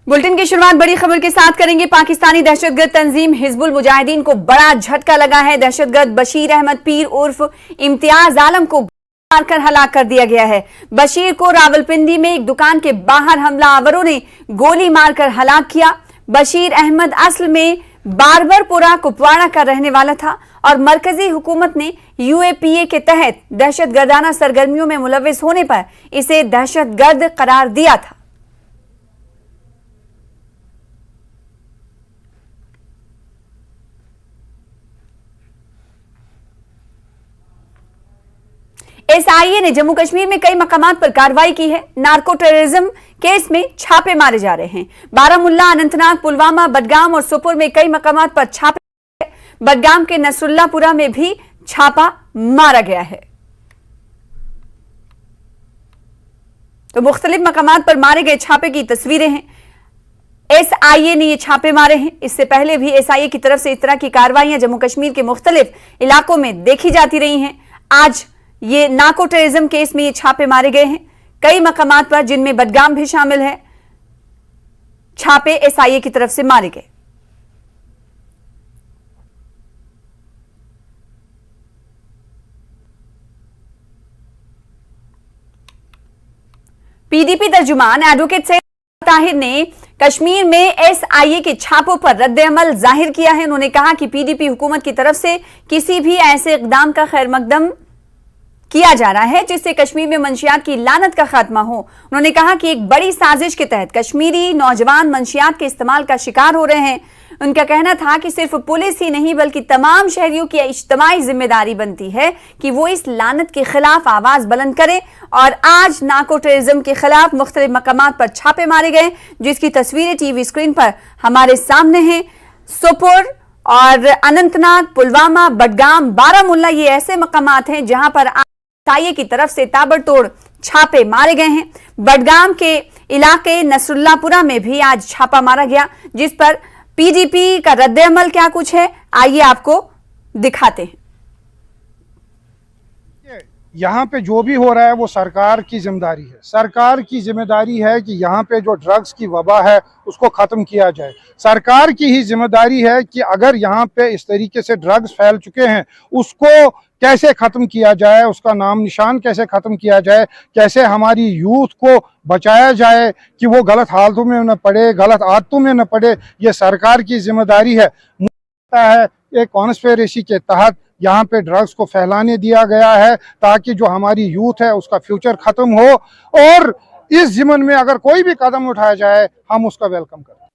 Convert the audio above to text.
Bulletin की शुरुआत बड़ी खबर के साथ करेंगे। पाकिस्तानी दहशतगर्द तंजीम हिजबुल मुजाहिदीन को बड़ा झटका लगा है। दहशतगर्द बशीर अहमद पीर उर्फ इम्तियाज आलम को मारकर हलाक कर दिया गया है। बशीर को रावलपिंडी में एक दुकान के बाहर हमलावरों ने गोली मारकर हलाक किया। बशीर अहमद असल में बारबरपुरा कुपवाड़ा का रहने वाला था और मरकजी हुकूमत ने यूएपीए के तहत दहशतगर्दाना सरगर्मियों में मुलविस होने पर इसे दहशतगर्द करार दिया था। एसआईए ने जम्मू कश्मीर में कई मकामात पर कार्रवाई की है। नार्को टेररिज्म केस में छापे मारे जा रहे हैं। बारामुल्ला, अनंतनाग, पुलवामा, बडगाम और सोपोर में कई मकामात पर छापे। बडगाम के नसरुल्लापुरा में भी छापा मारा गया है। तो मुख्तलिफ मकामात पर मारे गए छापे की तस्वीरें हैं। एसआईए ने ये छापे मारे हैं। इससे पहले भी एसआईए की तरफ से इस तरह की कार्रवाइयां जम्मू कश्मीर के मुख्तलिफ इलाकों में देखी जाती रही हैं। आज ये नार्को टेररिज्म केस में ये छापे मारे गए हैं कई मकामात पर, जिनमें बडगाम भी शामिल है। छापे एसआईए की तरफ से मारे गए। पीडीपी तर्जुमान एडवोकेट सैयद ताहिर ने कश्मीर में एसआईए के छापों पर रद्द-ए-अमल जाहिर किया है। उन्होंने कहा कि पीडीपी हुकूमत की तरफ से किसी भी ऐसे इकदाम का खैर मकदम किया जा रहा है जिससे कश्मीर में मंशियात की लानत का खात्मा हो। उन्होंने कहा कि एक बड़ी साजिश के तहत कश्मीरी नौजवान मंशियात के इस्तेमाल का शिकार हो रहे हैं। उनका कहना था कि सिर्फ पुलिस ही नहीं बल्कि तमाम शहरियों की इज्तिमाई जिम्मेदारी बनती है कि वो इस लानत के खिलाफ आवाज बुलंद करें। और आज नार्को टेररिज्म के खिलाफ मुख्तलिफ मकामात पर छापे मारे गए, जिसकी तस्वीरें टीवी स्क्रीन पर हमारे सामने हैं। सोपोर और अनंतनाग, पुलवामा, बडगाम, बारामुल्ला ये ऐसे मकामात हैं जहां पर एसआईए की तरफ से ताबड़तोड़ छापे मारे गए हैं। बडगाम के इलाके नसरुल्लापुरा में भी आज छापा मारा गया, जिस पर पीडीपी का रद्द-ए-अमल क्या कुछ है आइए आपको दिखाते हैं। यहाँ पे जो भी हो रहा है वो सरकार की जिम्मेदारी है। सरकार की जिम्मेदारी है कि यहाँ पे जो ड्रग्स की वबा है उसको ख़त्म किया जाए। सरकार की ही जिम्मेदारी है कि अगर यहाँ पे इस तरीके से ड्रग्स फैल चुके हैं उसको कैसे ख़त्म किया जाए, उसका नाम निशान कैसे ख़त्म किया जाए, कैसे हमारी यूथ को बचाया जाए कि वो गलत हालतों में न पड़े, गलत आदतों में न पड़े। ये सरकार की जिम्मेदारी है। मुझे लगता है एक कॉन्स्पिरेसी के तहत यहाँ पे ड्रग्स को फैलाने दिया गया है ताकि जो हमारी यूथ है उसका फ्यूचर खत्म हो, और इस ज़िमन में अगर कोई भी कदम उठाया जाए हम उसका वेलकम करें।